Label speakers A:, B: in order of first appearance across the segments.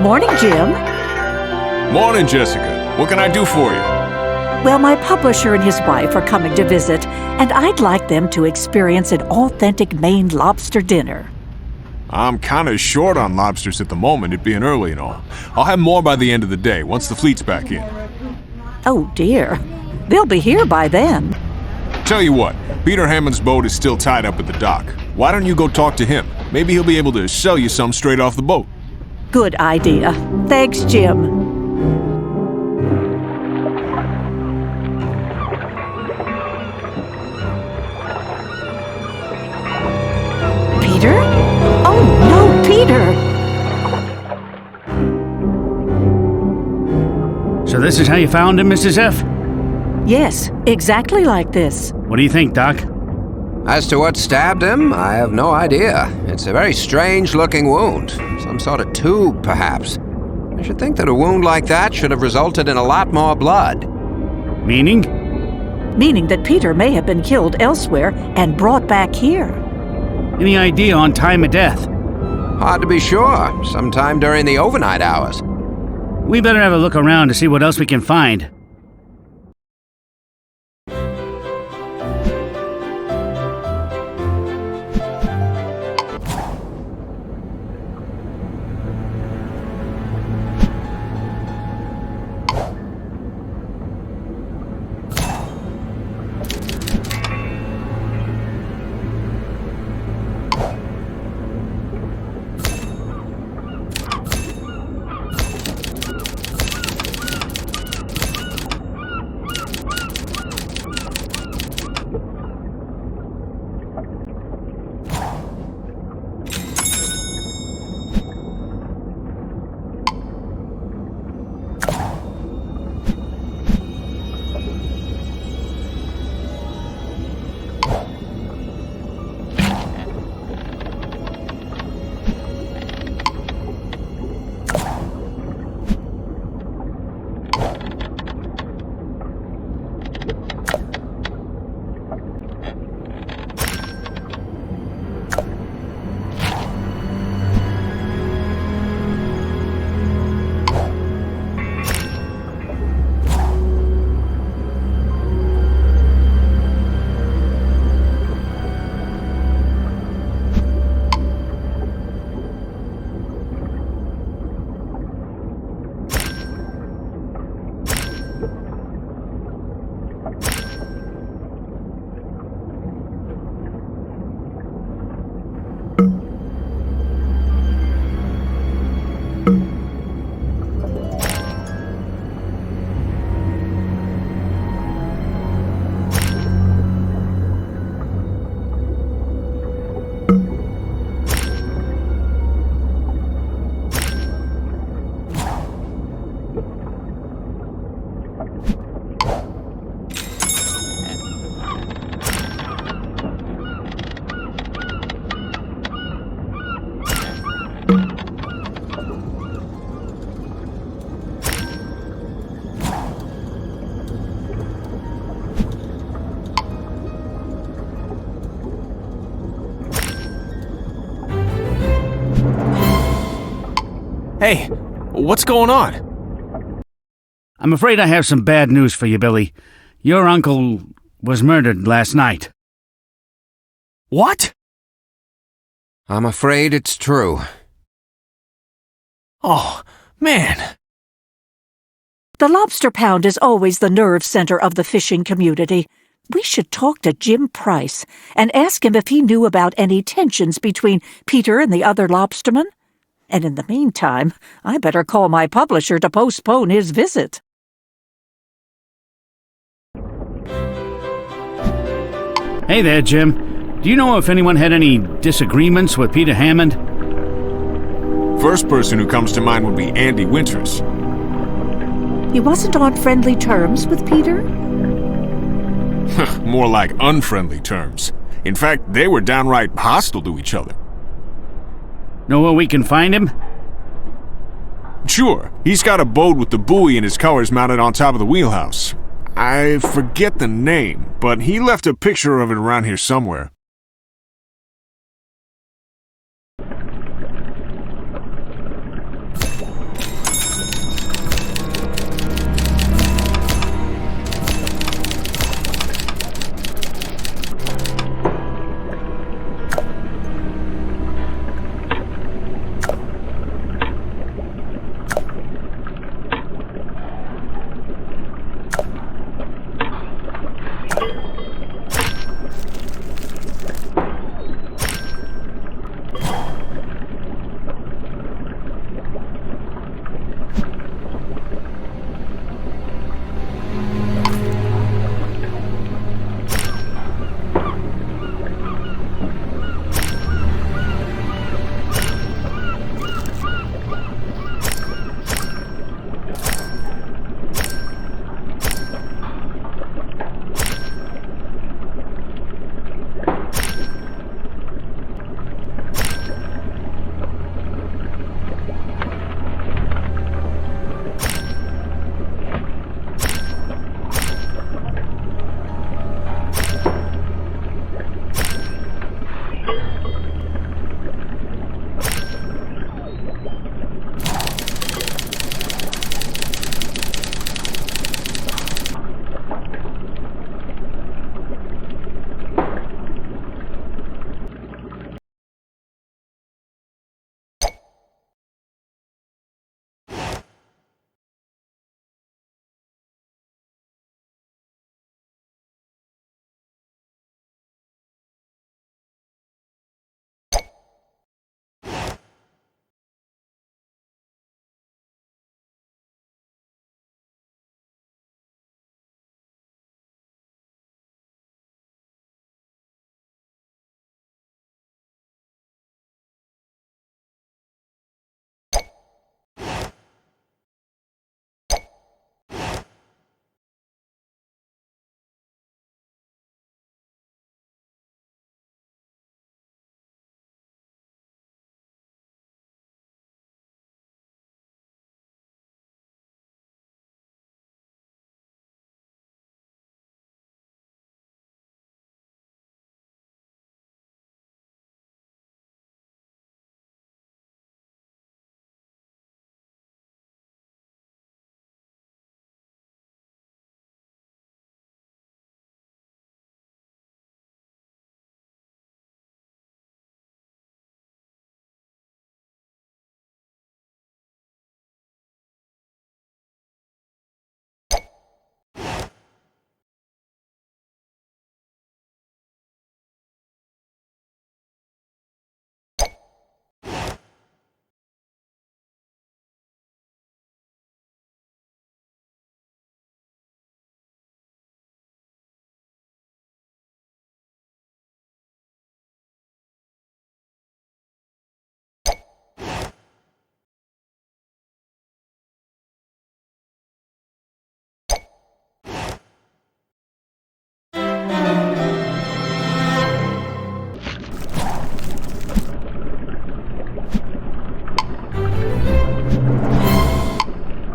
A: Morning, Jim.
B: Morning, Jessica. What can I do for you?
A: Well, my publisher and his wife are coming to visit, and I'd like them to experience an authentic Maine lobster dinner.
B: I'm kinda short on lobsters at the moment, it being early and all. I'll have more by the end of the day, once the fleet's back in.
A: Oh, dear. They'll be here by then.
B: Tell you what, Peter Hammond's boat is still tied up at the dock. Why don't you go talk to him? Maybe he'll be able to sell you some straight off the boat.
A: Good idea. Thanks, Jim. Peter? Oh, no, Peter!
C: So this is how you found him, Mrs. F?
A: Yes, exactly like this.
C: What do you think, Doc?
D: As to what stabbed him, I have no idea. It's a very strange-looking wound. Some sort of tube, perhaps. I should think that a wound like that should have resulted in a lot more blood.
C: Meaning?
A: Meaning that Peter may have been killed elsewhere and brought back here.
C: Any idea on time of death?
D: Hard to be sure. Sometime during the overnight hours.
C: We better have a look around to see what else we can find.
B: Hey, what's going on?
C: I'm afraid I have some bad news for you, Billy. Your uncle was murdered last night.
B: What?
D: I'm afraid it's true.
B: Oh, man.
A: The lobster pound is always the nerve center of the fishing community. We should talk to Jim Price and ask him if he knew about any tensions between Peter and the other lobstermen. And in the meantime, I better call my publisher to postpone his visit.
C: Hey there, Jim. Do you know if anyone had any disagreements with Peter Hammond?
B: First person who comes to mind would be Andy Winters.
A: He wasn't on friendly terms with Peter?
B: More like unfriendly terms. In fact, they were downright hostile to each other.
C: Know where we can find him?
B: Sure, he's got a boat with the buoy and his colors mounted on top of the wheelhouse. I forget the name, but he left a picture of it around here somewhere.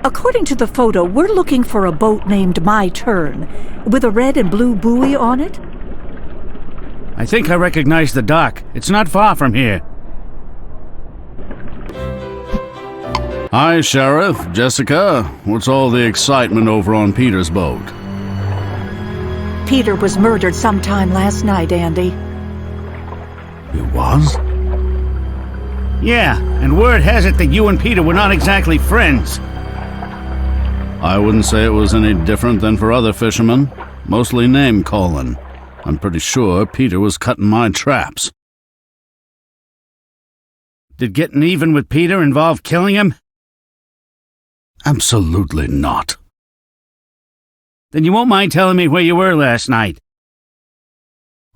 A: According to the photo, we're looking for a boat named My Turn, with a red and blue buoy on it.
C: I think I recognize the dock. It's not far from here.
E: Hi, Sheriff. Jessica. What's all the excitement over on Peter's boat?
A: Peter was murdered sometime last night, Andy.
E: He was?
C: Yeah, and word has it that you and Peter were not exactly friends.
E: I wouldn't say it was any different than for other fishermen. Mostly name-calling. I'm pretty sure Peter was cutting my traps.
C: Did getting even with Peter involve killing him?
E: Absolutely not.
C: Then you won't mind telling me where you were last night.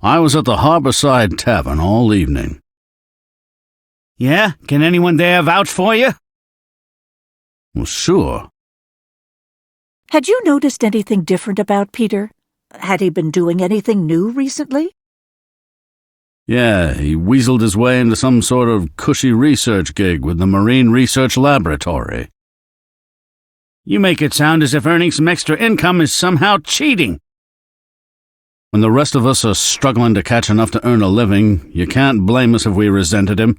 E: I was at the Harborside Tavern all evening.
C: Yeah? Can anyone there vouch for you?
E: Well, sure.
A: Had you noticed anything different about Peter? Had he been doing anything new recently?
E: Yeah, he weaseled his way into some sort of cushy research gig with the Marine Research Laboratory.
C: You make it sound as if earning some extra income is somehow cheating.
E: When the rest of us are struggling to catch enough to earn a living, you can't blame us if we resented him,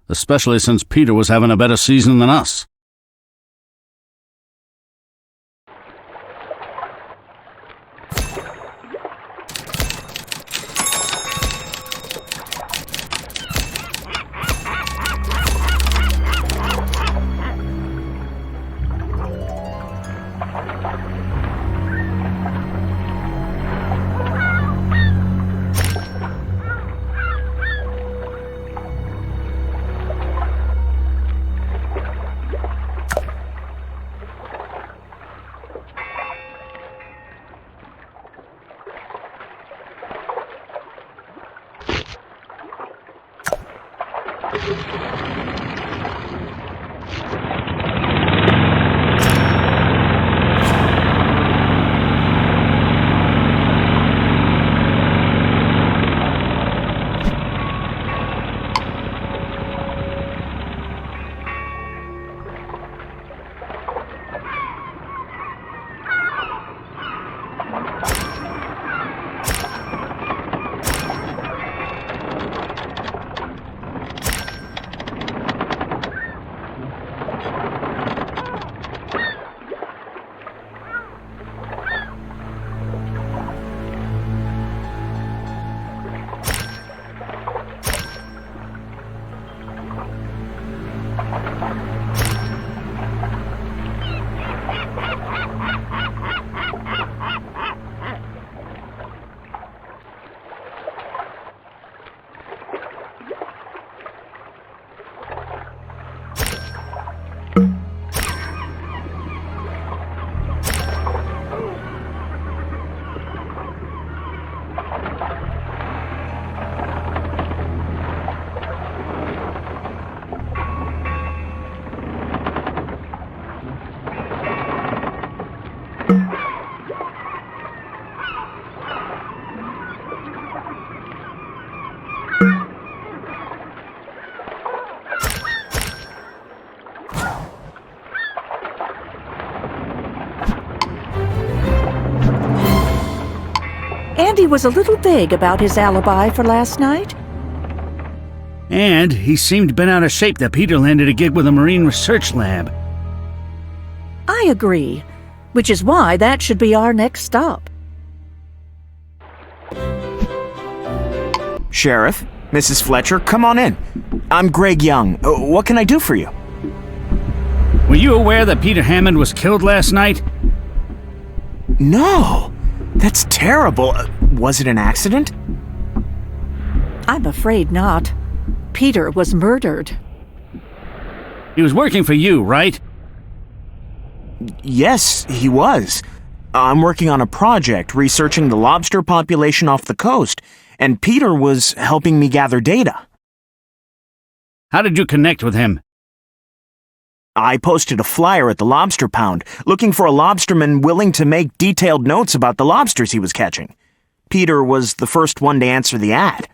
E: especially since Peter was having a better season than us.
A: Andy was a little vague about his alibi for last night.
C: And he seemed bent out of shape that Peter landed a gig with a Marine Research Lab.
A: I agree, which is why that should be our next stop.
F: Sheriff, Mrs. Fletcher, come on in. I'm Greg Young. What can I do for you?
C: Were you aware that Peter Hammond was killed last night?
F: No. That's terrible. Was it an accident?
A: I'm afraid not. Peter was murdered.
C: He was working for you, right?
F: Yes, he was. I'm working on a project researching the lobster population off the coast, and Peter was helping me gather data.
C: How did you connect with him?
F: I posted a flyer at the Lobster Pound, looking for a lobsterman willing to make detailed notes about the lobsters he was catching. Peter was the first one to answer the ad.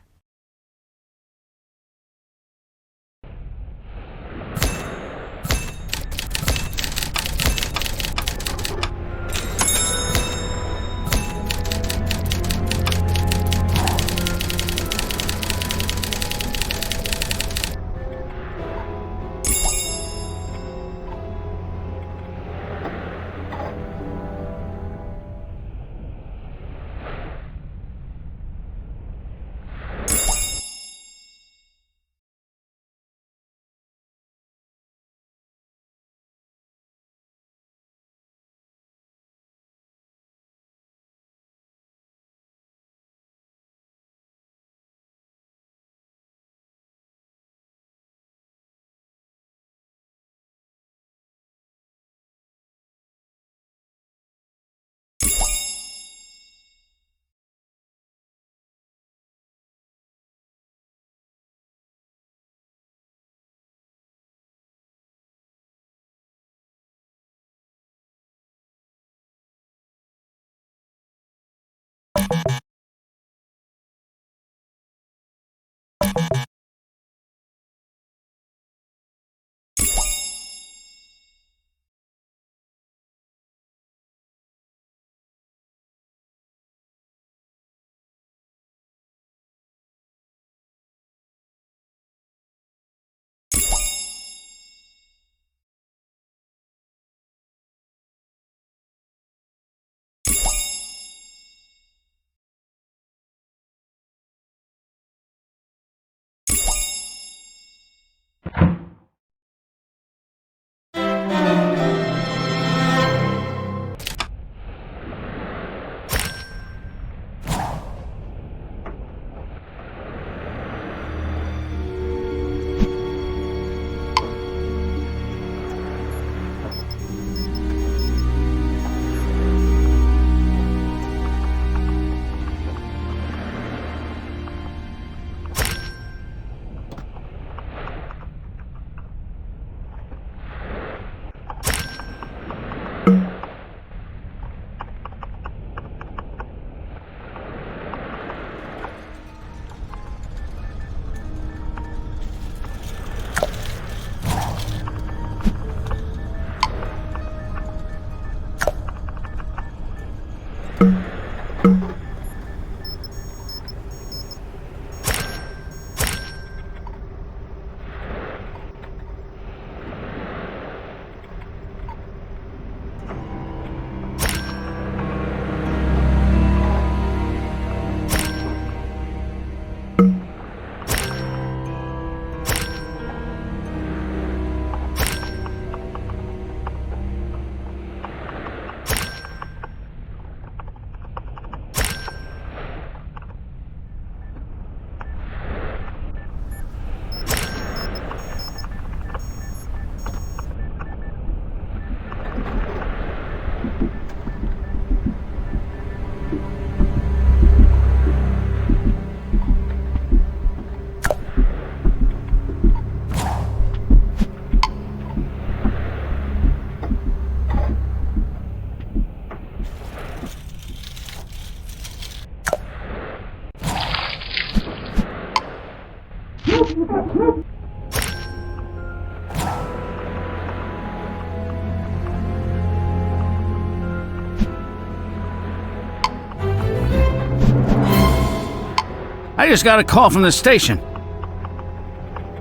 C: I just got a call from the station.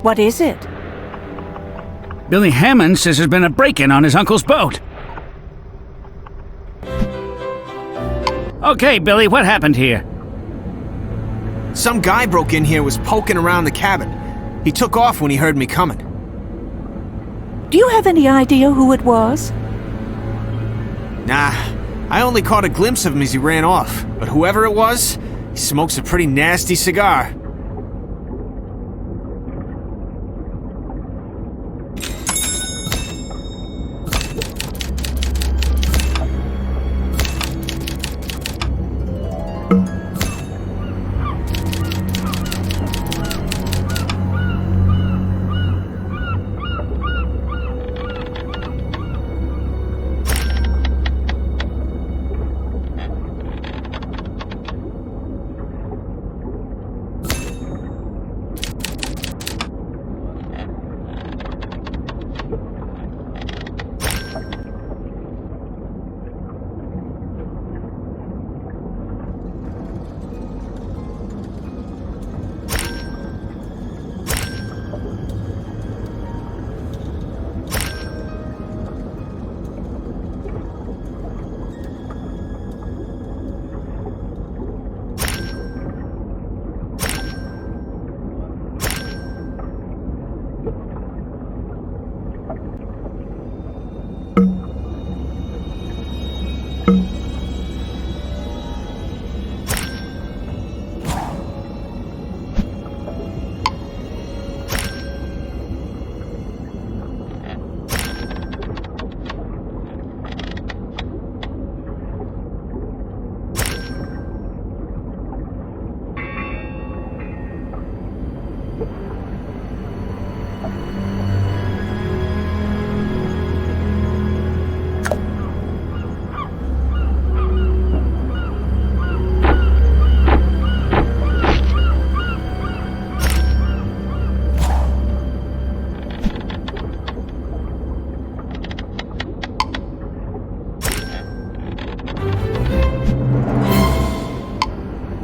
A: What is it?
C: Billy Hammond says there's been a break-in on his uncle's boat. Okay, Billy, what happened here?
F: Some guy broke in here, was poking around the cabin. He took off when he heard me coming.
A: Do you have any idea who it was?
F: Nah, I only caught a glimpse of him as he ran off. But whoever it was, he smokes a pretty nasty cigar.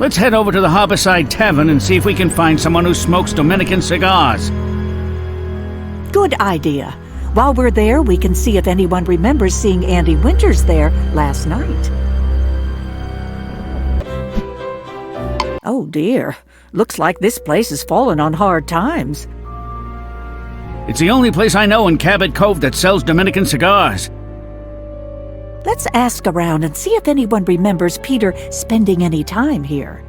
C: Let's head over to the Harborside Tavern and see if we can find someone who smokes Dominican cigars.
A: Good idea. While we're there, we can see if anyone remembers seeing Andy Winters there last night. Oh dear. Looks like this place has fallen on hard times.
C: It's the only place I know in Cabot Cove that sells Dominican cigars.
A: Let's ask around and see if anyone remembers Peter spending any time here.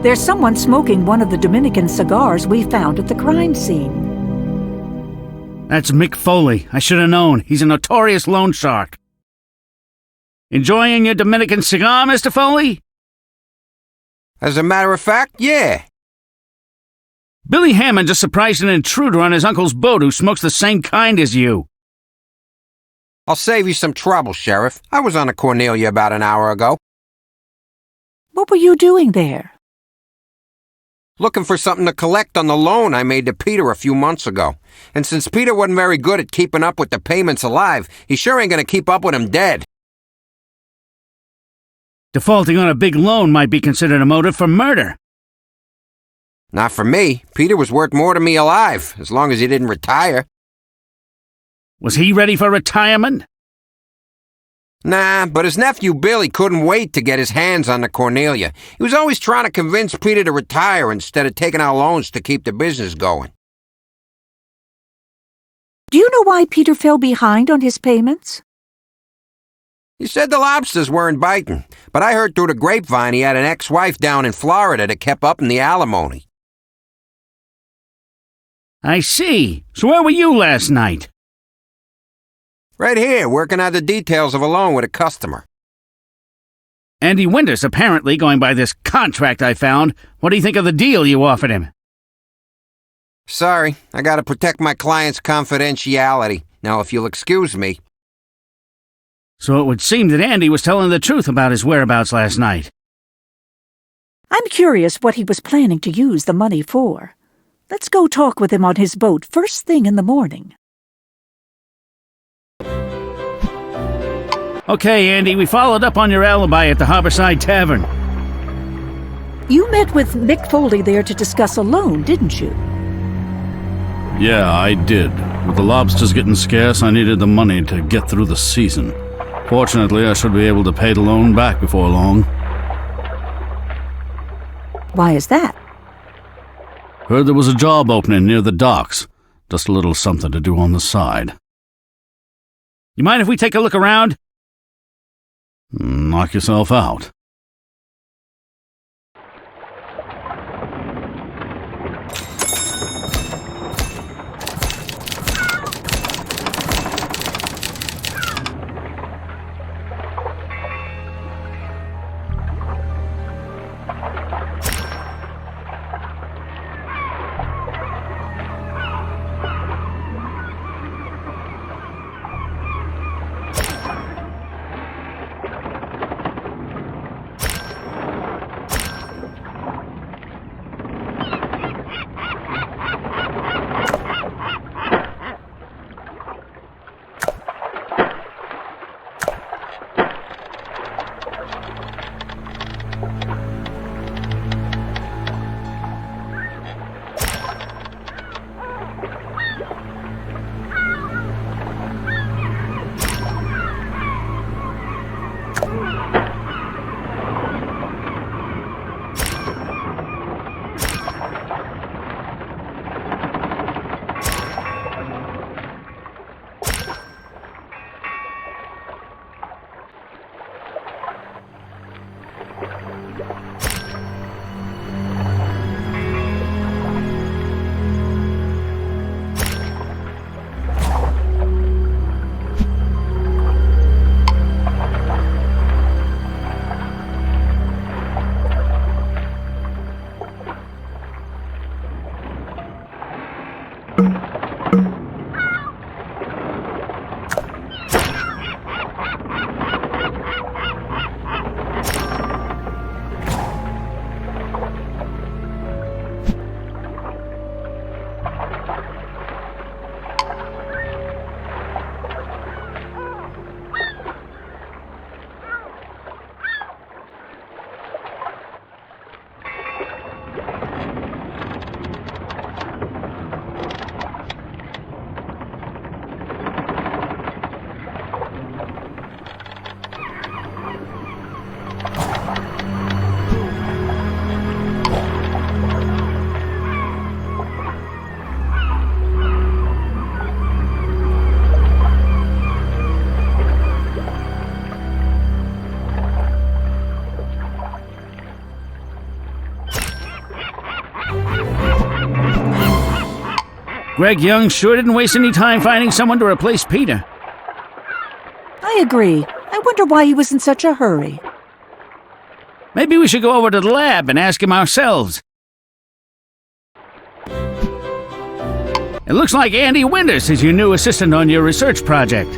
A: There's someone smoking one of the Dominican cigars we found at the crime scene.
C: That's Mick Foley. I should have known. He's a notorious loan shark. Enjoying your Dominican cigar, Mr. Foley?
D: As a matter of fact, yeah.
C: Billy Hammond just surprised an intruder on his uncle's boat who smokes the same kind as you.
D: I'll save you some trouble, Sheriff. I was on the Cornelia about an hour ago.
A: What were you doing there?
D: Looking for something to collect on the loan I made to Peter a few months ago. And since Peter wasn't very good at keeping up with the payments alive, he sure ain't gonna keep up with them dead.
C: Defaulting on a big loan might be considered a motive for murder.
D: Not for me. Peter was worth more to me alive, as long as he didn't retire.
C: Was he ready for retirement?
D: Nah, but his nephew Billy couldn't wait to get his hands on the Cornelia. He was always trying to convince Peter to retire instead of taking out loans to keep the business going.
A: Do you know why Peter fell behind on his payments?
D: He said the lobsters weren't biting, but I heard through the grapevine he had an ex-wife down in Florida that kept up in the alimony.
C: I see. So where were you last night?
D: Right here, working out the details of a loan with a customer.
C: Andy Winters, apparently, going by this contract I found. What do you think of the deal you offered him?
D: Sorry, I gotta protect my client's confidentiality. Now, if you'll excuse me.
C: So it would seem that Andy was telling the truth about his whereabouts last night.
A: I'm curious what he was planning to use the money for. Let's go talk with him on his boat first thing in the morning.
C: Okay, Andy, we followed up on your alibi at the Harborside Tavern.
A: You met with Mick Foley there to discuss a loan, didn't you?
E: Yeah, I did. With the lobsters getting scarce, I needed the money to get through the season. Fortunately, I should be able to pay the loan back before long.
A: Why is that?
E: Heard there was a job opening near the docks. Just a little something to do on the side.
C: You mind if we take a look around?
E: Knock yourself out.
C: Greg Young sure didn't waste any time finding someone to replace Peter.
A: I agree. I wonder why he was in such a hurry.
C: Maybe we should go over to the lab and ask him ourselves. It looks like Andy Winters is your new assistant on your research project.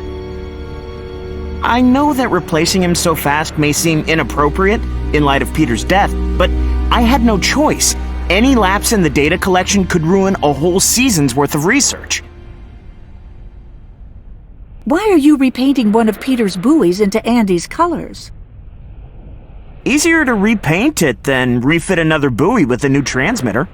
F: I know that replacing him so fast may seem inappropriate in light of Peter's death, but I had no choice. Any lapse in the data collection could ruin a whole season's worth of research.
A: Why are you repainting one of Peter's buoys into Andy's colors?
F: Easier to repaint it than refit another buoy with a new transmitter.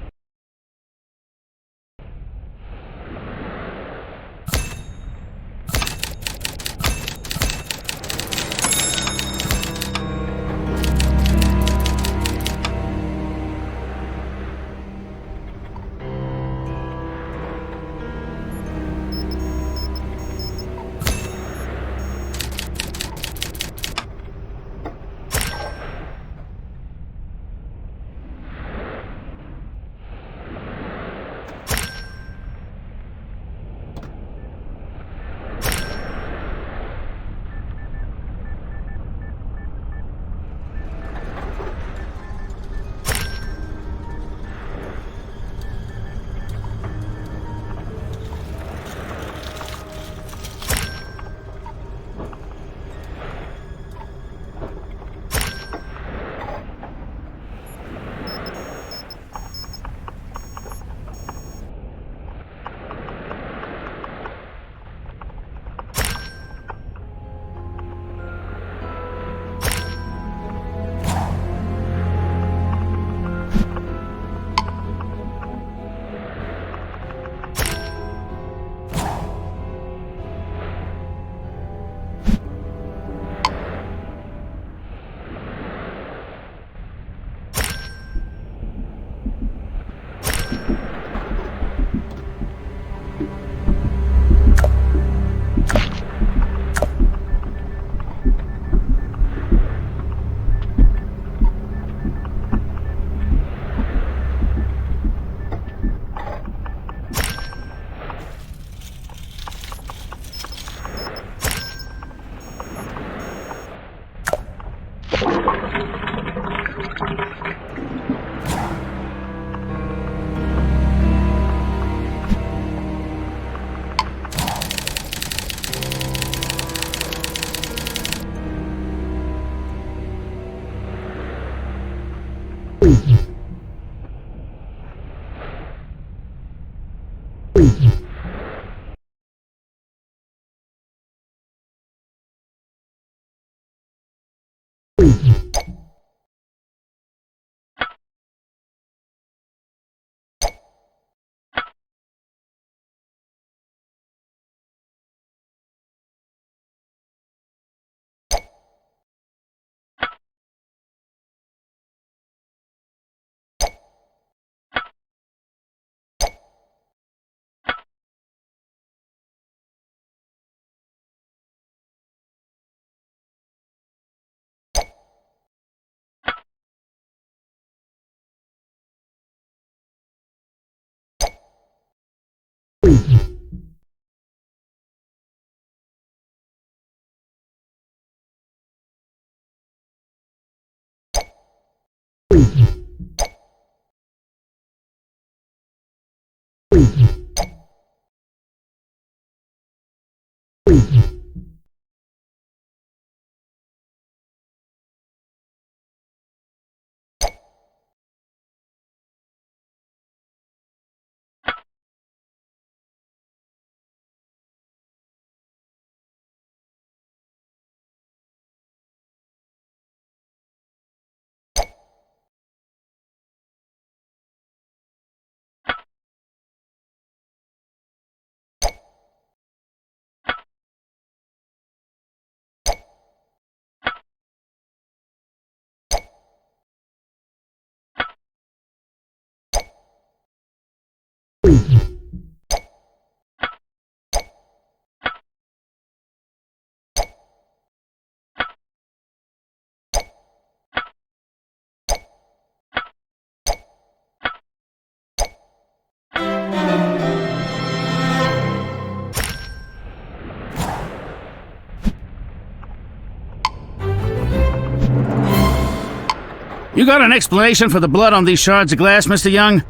C: You got an explanation for the blood on these shards of glass, Mr. Young?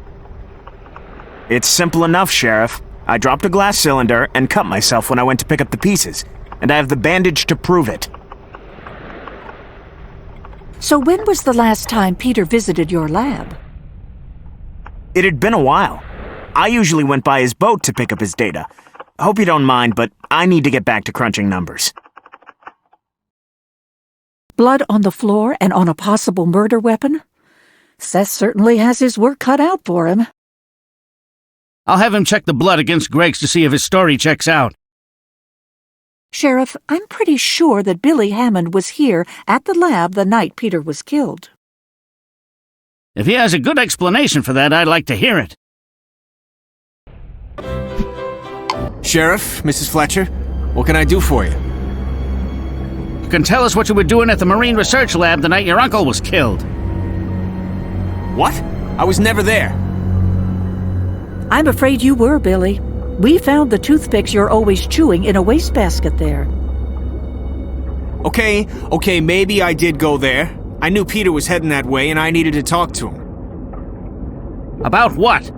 F: It's simple enough, Sheriff. I dropped a glass cylinder and cut myself when I went to pick up the pieces, and I have the bandage to prove it.
A: So when was the last time Peter visited your lab?
F: It had been a while. I usually went by his boat to pick up his data. Hope you don't mind, but I need to get back to crunching numbers.
A: Blood on the floor and on a possible murder weapon? Seth certainly has his work cut out for him.
C: I'll have him check the blood against Greg's to see if his story checks out.
A: Sheriff, I'm pretty sure that Billy Hammond was here at the lab the night Peter was killed.
C: If he has a good explanation for that, I'd like to hear it.
B: Sheriff, Mrs. Fletcher, what can I do for you?
C: You can tell us what you were doing at the Marine Research Lab the night your uncle was killed.
B: What? I was never there.
A: I'm afraid you were, Billy. We found the toothpicks you're always chewing in a wastebasket there.
B: Okay, maybe I did go there. I knew Peter was heading that way and I needed to talk to him.
C: About what?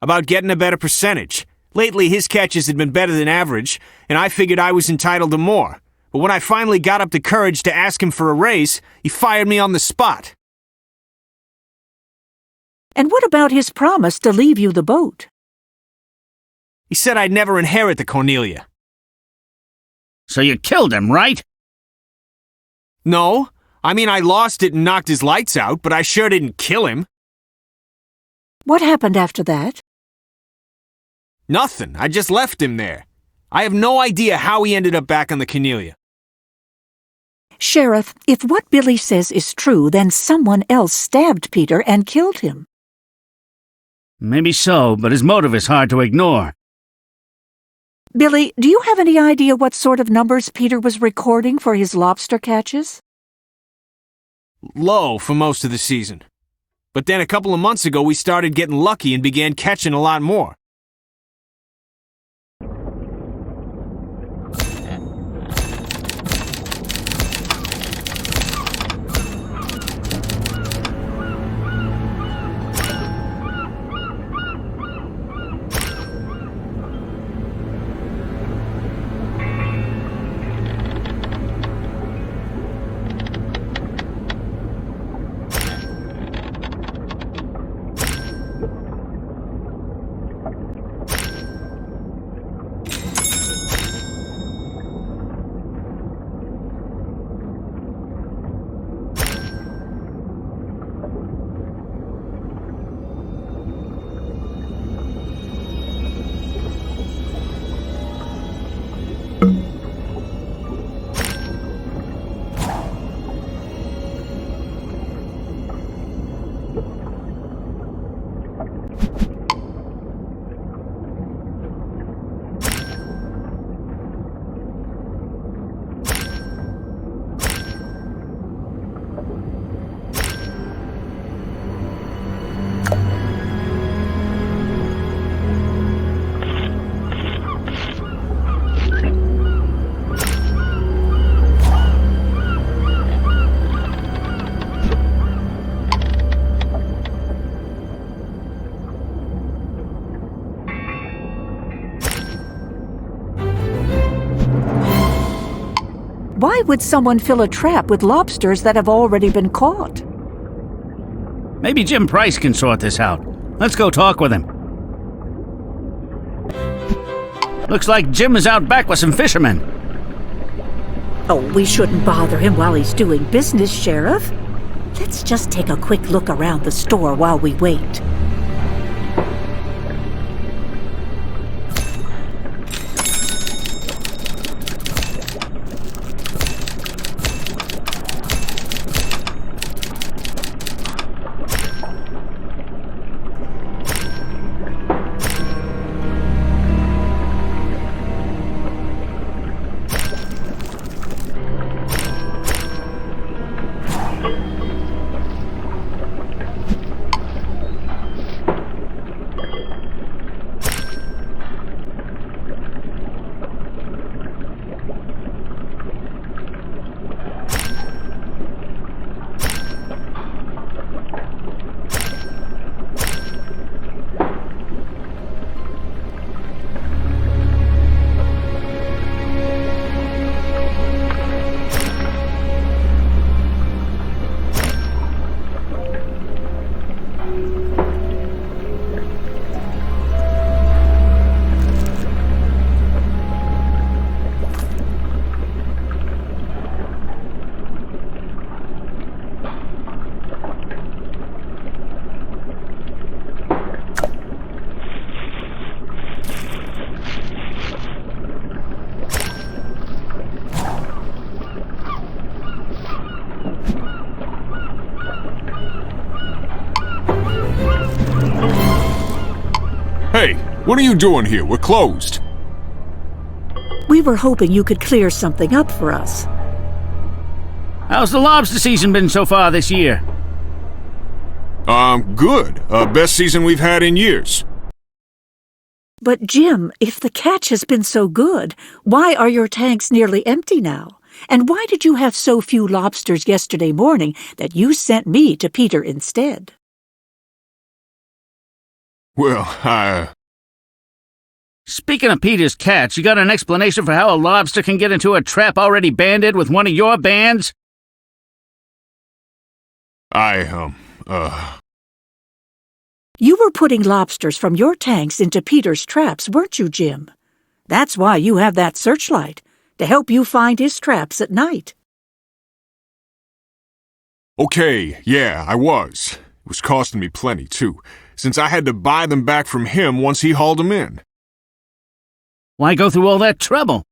B: About getting a better percentage. Lately, his catches had been better than average, and I figured I was entitled to more. But when I finally got up the courage to ask him for a raise, he fired me on the spot.
A: And what about his promise to leave you the boat?
B: He said I'd never inherit the Cornelia.
C: So you killed him, right?
B: No, I mean I lost it and knocked his lights out, but I sure didn't kill him.
A: What happened after that?
B: Nothing, I just left him there. I have no idea how he ended up back on the Cornelia.
A: Sheriff, if what Billy says is true, then someone else stabbed Peter and killed him.
C: Maybe so, but his motive is hard to ignore.
A: Billy, do you have any idea what sort of numbers Peter was recording for his lobster catches?
B: Low for most of the season. But then a couple of months ago we started getting lucky and began catching a lot more.
A: Why would someone fill a trap with lobsters that have already been caught?
C: Maybe Jim Price can sort this out. Let's go talk with him. Looks like Jim is out back with some fishermen.
A: Oh, we shouldn't bother him while he's doing business, Sheriff. Let's just take a quick look around the store while we wait.
G: Hey, what are you doing here? We're closed.
A: We were hoping you could clear something up for us.
C: How's the lobster season been so far this year?
G: Good. Best season we've had in years.
A: But Jim, if the catch has been so good, why are your tanks nearly empty now? And why did you have so few lobsters yesterday morning that you sent me to Peter instead?
G: Well,
C: Speaking of Peter's catch, you got an explanation for how a lobster can get into a trap already banded with one of your bands?
A: You were putting lobsters from your tanks into Peter's traps, weren't you, Jim? That's why you have that searchlight, to help you find his traps at night.
G: Okay, yeah, I was. It was costing me plenty, too, since I had to buy them back from him once he hauled them in.
C: Why go through all that trouble?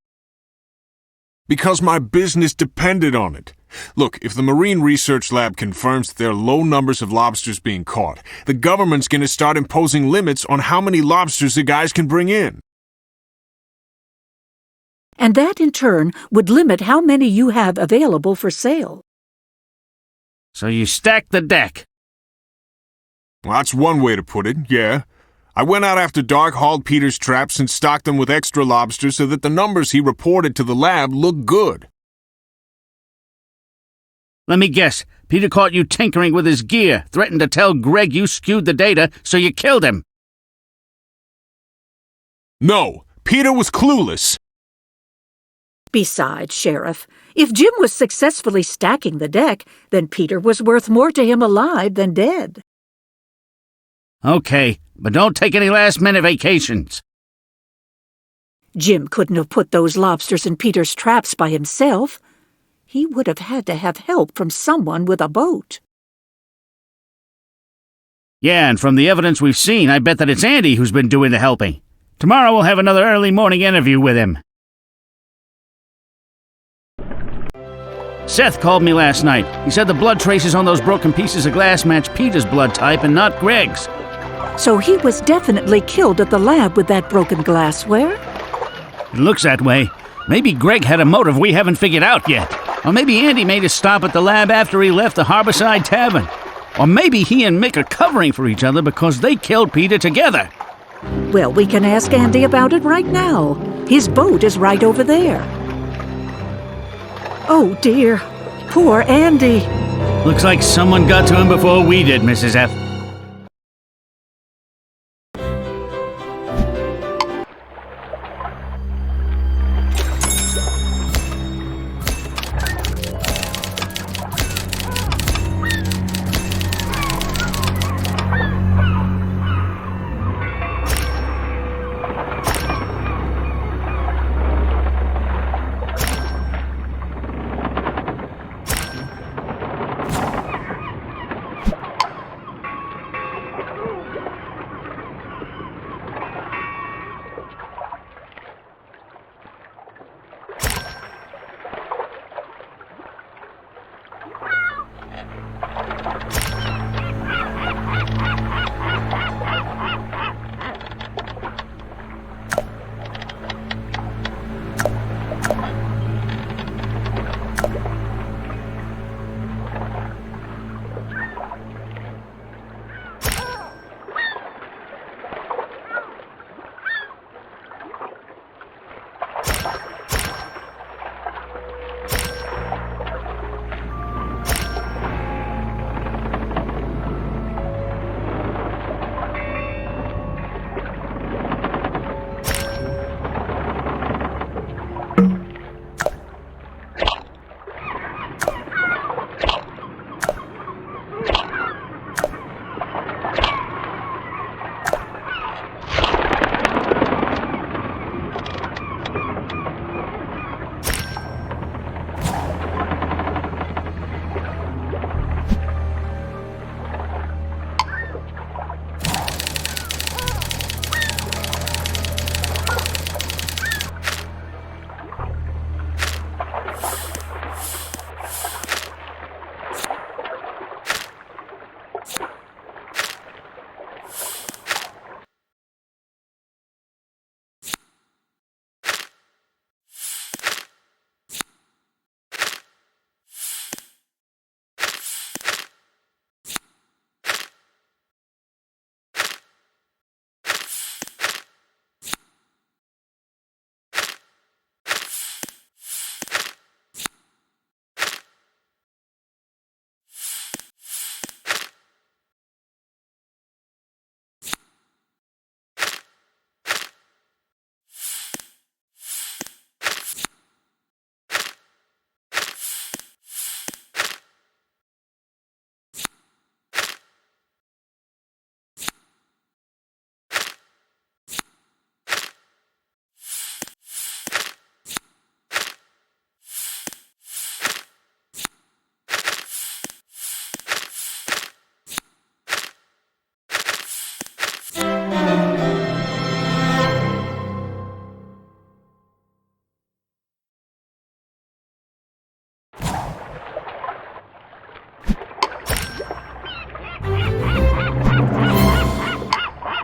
G: Because my business depended on it. Look, if the Marine Research Lab confirms that there are low numbers of lobsters being caught, the government's going to start imposing limits on how many lobsters the guys can bring in.
A: And that, in turn, would limit how many you have available for sale.
C: So you stacked the deck.
G: Well, that's one way to put it, yeah. I went out after dark, hauled Peter's traps, and stocked them with extra lobsters so that the numbers he reported to the lab looked good.
C: Let me guess. Peter caught you tinkering with his gear, threatened to tell Greg you skewed the data, so you killed him.
G: No, Peter was clueless.
A: Besides, Sheriff, if Jim was successfully stacking the deck, then Peter was worth more to him alive than dead.
C: Okay, but don't take any last-minute vacations.
A: Jim couldn't have put those lobsters in Peter's traps by himself. He would have had to have help from someone with a boat.
C: Yeah, and from the evidence we've seen, I bet that it's Andy who's been doing the helping. Tomorrow we'll have another early morning interview with him. Seth called me last night. He said the blood traces on those broken pieces of glass match Peter's blood type and not Greg's.
A: So he was definitely killed at the lab with that broken glassware?
C: It looks that way. Maybe Greg had a motive we haven't figured out yet. Or maybe Andy made a stop at the lab after he left the Harborside Tavern. Or maybe he and Mick are covering for each other because they killed Peter together.
A: Well, we can ask Andy about it right now. His boat is right over there. Oh, dear. Poor Andy.
C: Looks like someone got to him before we did, Mrs. F.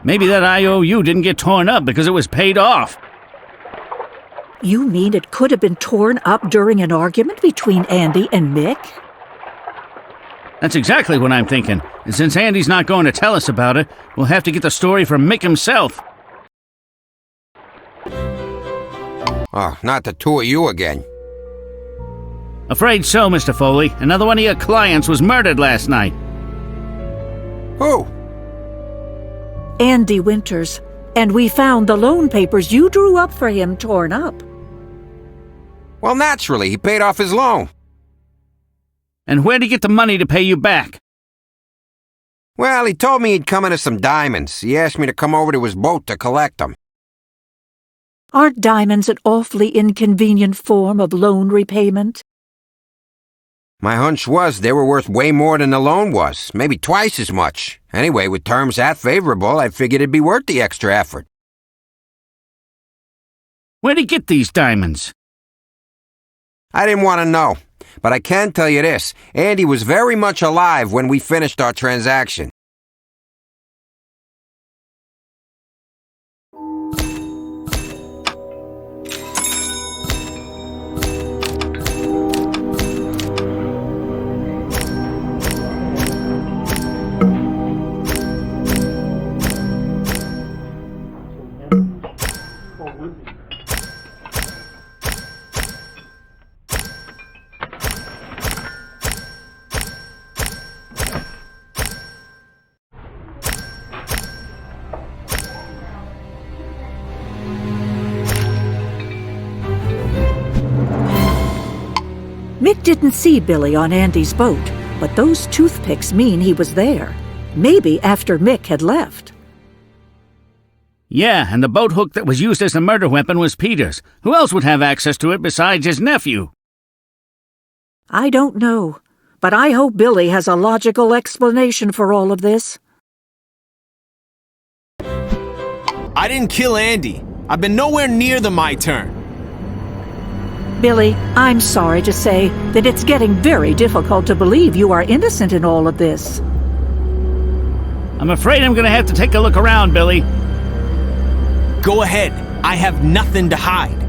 C: Maybe that IOU didn't get torn up because it was paid off.
A: You mean it could have been torn up during an argument between Andy and Mick?
C: That's exactly what I'm thinking. And since Andy's not going to tell us about it, we'll have to get the story from Mick himself.
D: Oh, not the two of you again.
C: Afraid so, Mr. Foley. Another one of your clients was murdered last night.
D: Who?
A: Andy Winters. And we found the loan papers you drew up for him torn up.
D: Well, naturally, he paid off his loan.
C: And where'd he get the money to pay you back?
D: Well, he told me he'd come into some diamonds. He asked me to come over to his boat to collect them.
A: Aren't diamonds an awfully inconvenient form of loan repayment?
D: My hunch was they were worth way more than the loan was, maybe twice as much. Anyway, with terms that favorable, I figured it'd be worth the extra effort.
C: Where'd he get these diamonds?
D: I didn't want to know, but I can tell you this. Andy was very much alive when we finished our transaction.
A: Mick didn't see Billy on Andy's boat, but those toothpicks mean he was there. Maybe after Mick had left.
C: Yeah, and the boat hook that was used as the murder weapon was Peter's. Who else would have access to it besides his nephew?
A: I don't know, but I hope Billy has a logical explanation for all of this.
B: I didn't kill Andy. I've been nowhere near the my turn.
A: Billy, I'm sorry to say that it's getting very difficult to believe you are innocent in all of this.
C: I'm afraid I'm going to have to take a look around, Billy.
B: Go ahead. I have nothing to hide.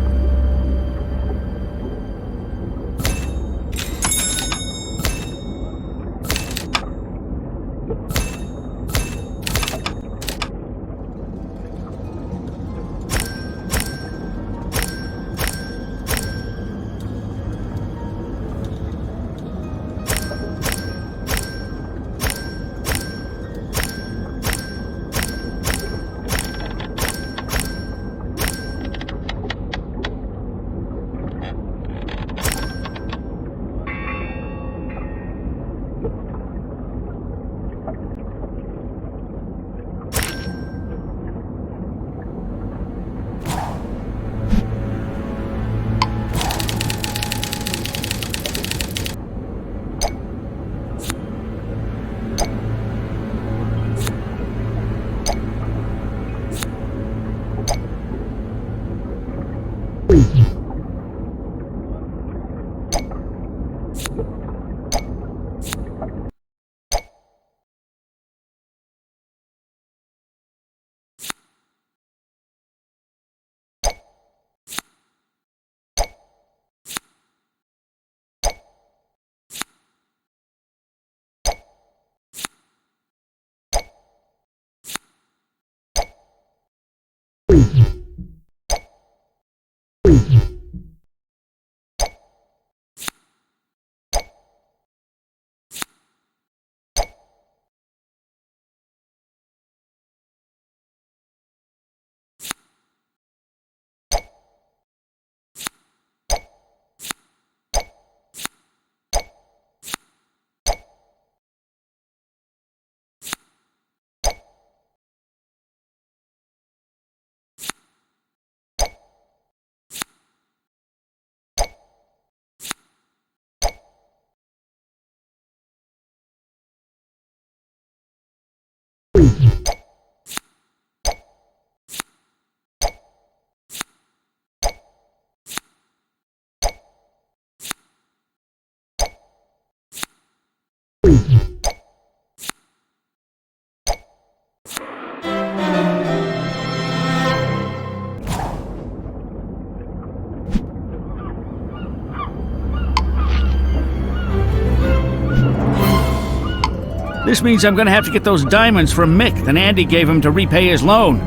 C: This means I'm gonna have to get those diamonds from Mick that Andy gave him to repay his loan.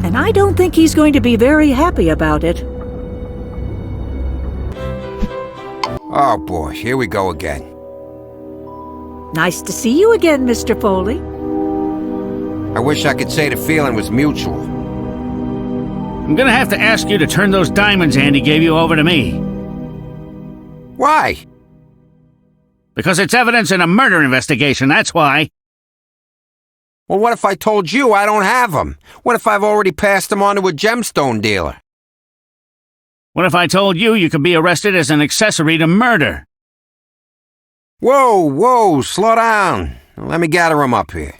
A: And I don't think he's going to be very happy about it.
D: Oh boy, here we go again.
A: Nice to see you again, Mr. Foley.
D: I wish I could say the feeling was mutual.
C: I'm gonna have to ask you to turn those diamonds Andy gave you over to me.
D: Why?
C: Because it's evidence in a murder investigation, that's why.
D: Well, what if I told you I don't have them? What if I've already passed them on to a gemstone dealer?
C: What if I told you you could be arrested as an accessory to murder?
D: Whoa, slow down. Let me gather them up here.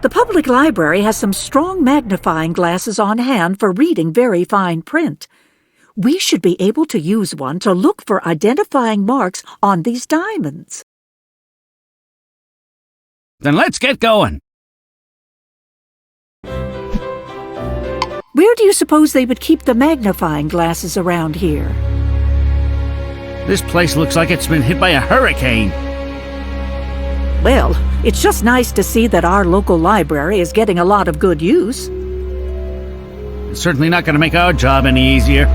A: The public library has some strong magnifying glasses on hand for reading very fine print. We should be able to use one to look for identifying marks on these diamonds.
C: Then let's get going.
A: Where do you suppose they would keep the magnifying glasses around here?
C: This place looks like it's been hit by a hurricane.
A: Well, it's just nice to see that our local library is getting a lot of good use.
C: It's certainly not going to make our job any easier.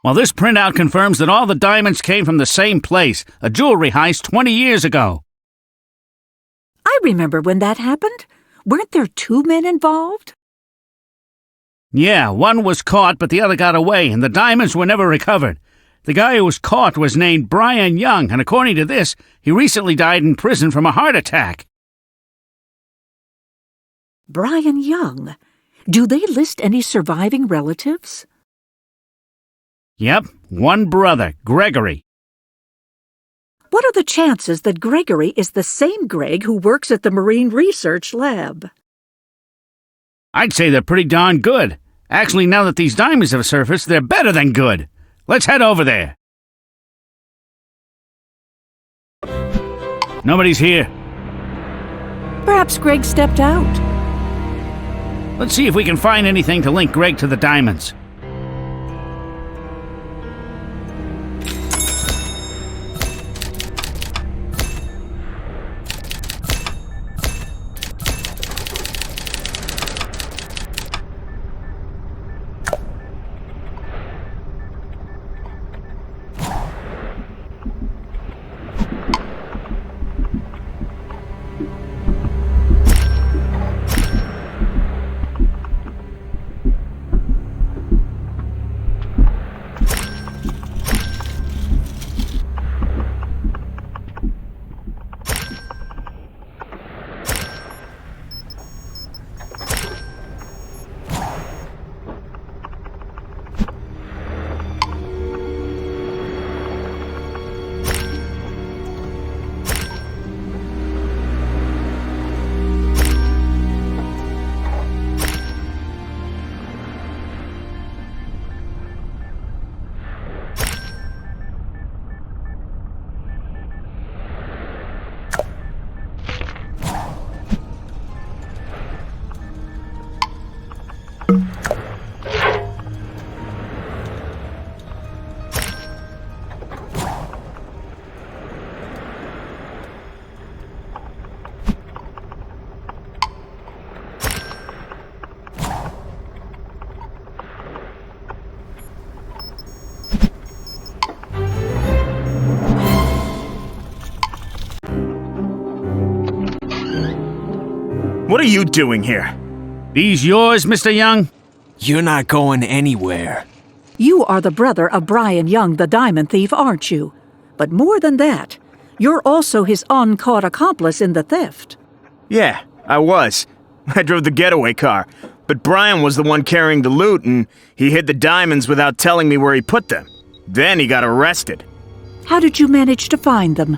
C: Well, this printout confirms that all the diamonds came from the same place, a jewelry heist 20 years ago.
A: I remember when that happened. Weren't there 2 men involved?
C: Yeah, one was caught, but the other got away, and the diamonds were never recovered. The guy who was caught was named Brian Young, and according to this, he recently died in prison from a heart attack.
A: Brian Young. Do they list any surviving relatives?
C: Yep, one brother, Gregory.
A: What are the chances that Gregory is the same Greg who works at the Marine Research Lab?
C: I'd say they're pretty darn good. Actually, now that these diamonds have surfaced, they're better than good. Let's head over there. Nobody's here.
A: Perhaps Greg stepped out.
C: Let's see if we can find anything to link Greg to the diamonds.
F: What are you doing here?
C: These yours, Mr. Young?
B: You're not going anywhere.
A: You are the brother of Brian Young, the diamond thief, aren't you? But more than that, you're also his uncaught accomplice in the theft.
F: Yeah, I was. I drove the getaway car. But Brian was the one carrying the loot, and he hid the diamonds without telling me where he put them. Then he got arrested.
A: How did you manage to find them?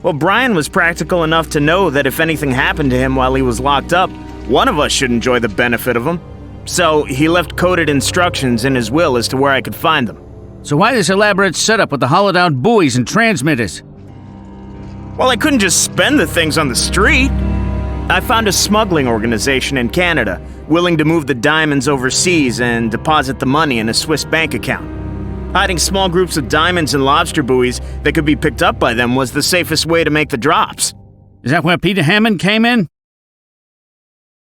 F: Well, Brian was practical enough to know that if anything happened to him while he was locked up, one of us should enjoy the benefit of them. So he left coded instructions in his will as to where I could find them.
C: So why this elaborate setup with the hollowed-out buoys and transmitters?
F: Well, I couldn't just spend the things on the street. I found a smuggling organization in Canada, willing to move the diamonds overseas and deposit the money in a Swiss bank account. Hiding small groups of diamonds in lobster buoys that could be picked up by them was the safest way to make the drops.
C: Is that where Peter Hammond came in?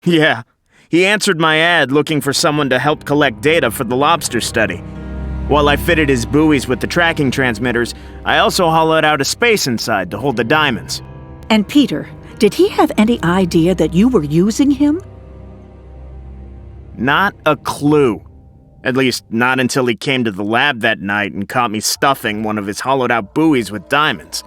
F: Yeah. He answered my ad looking for someone to help collect data for the lobster study. While I fitted his buoys with the tracking transmitters, I also hollowed out a space inside to hold the diamonds.
A: And Peter, did he have any idea that you were using him?
F: Not a clue. At least, not until he came to the lab that night and caught me stuffing one of his hollowed-out buoys with diamonds.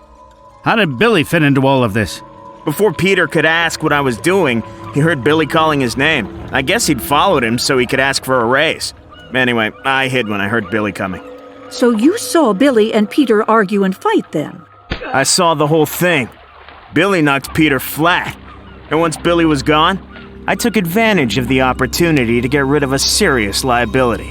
C: How did Billy fit into all of this?
F: Before Peter could ask what I was doing, he heard Billy calling his name. I guess he'd followed him so he could ask for a raise. Anyway, I hid when I heard Billy coming.
A: So you saw Billy and Peter argue and fight then?
F: I saw the whole thing. Billy knocked Peter flat. And once Billy was gone, I took advantage of the opportunity to get rid of a serious liability.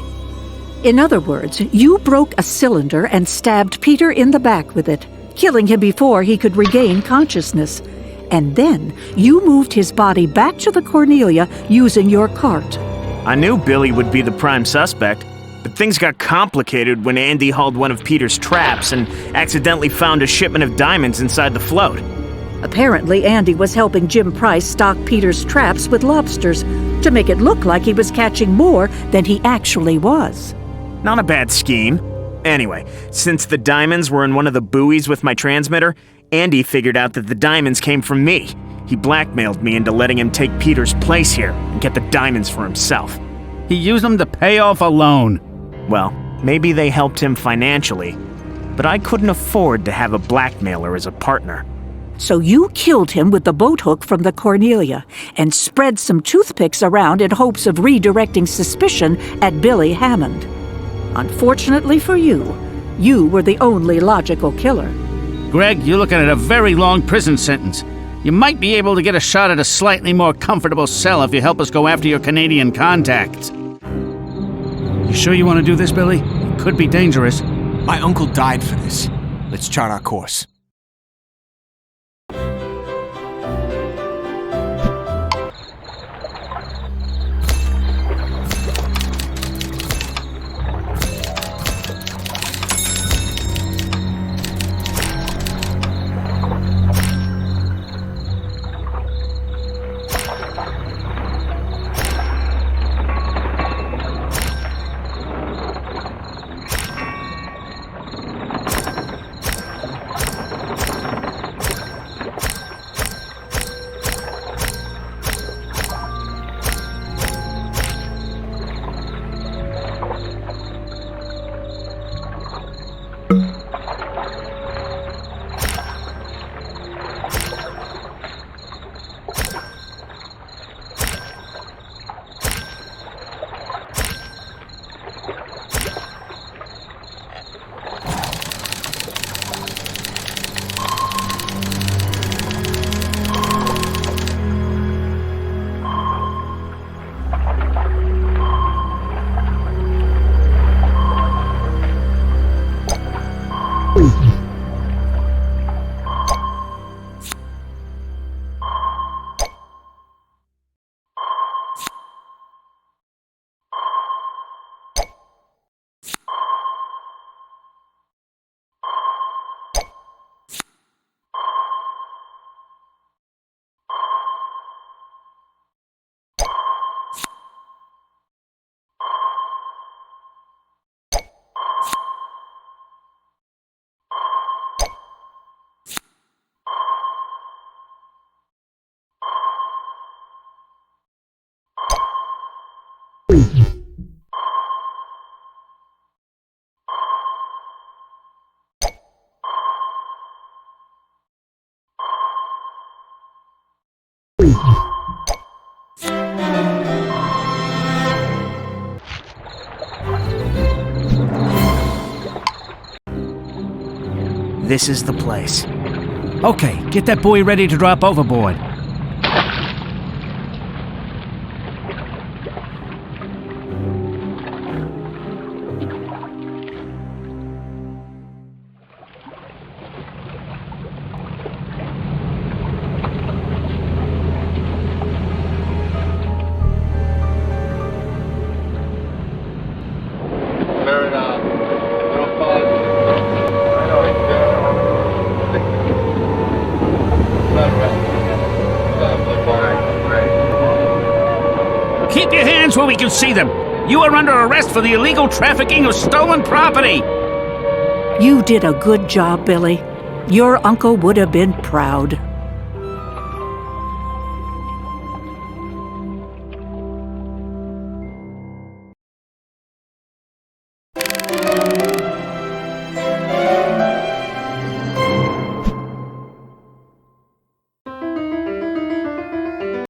A: In other words, you broke a cylinder and stabbed Peter in the back with it, killing him before he could regain consciousness. And then you moved his body back to the Cornelia using your cart.
F: I knew Billy would be the prime suspect, but things got complicated when Andy hauled one of Peter's traps and accidentally found a shipment of diamonds inside the float.
A: Apparently, Andy was helping Jim Price stock Peter's traps with lobsters to make it look like he was catching more than he actually was.
F: Not a bad scheme. Anyway, since the diamonds were in one of the buoys with my transmitter, Andy figured out that the diamonds came from me. He blackmailed me into letting him take Peter's place here and get the diamonds for himself.
C: He used them to pay off a loan.
F: Well, maybe they helped him financially, but I couldn't afford to have a blackmailer as a partner.
A: So you killed him with the boat hook from the Cornelia and spread some toothpicks around in hopes of redirecting suspicion at Billy Hammond. Unfortunately for you, you were the only logical killer.
C: Greg, you're looking at a very long prison sentence. You might be able to get a shot at a slightly more comfortable cell if you help us go after your Canadian contacts. You sure you want to do this, Billy? It could be dangerous.
B: My uncle died for this. Let's chart our course.
F: This is the place.
C: Okay, get that buoy ready to drop overboard. Keep your hands where we can see them. You are under arrest for the illegal trafficking of stolen property.
A: You did a good job, Billy. Your uncle would have been proud.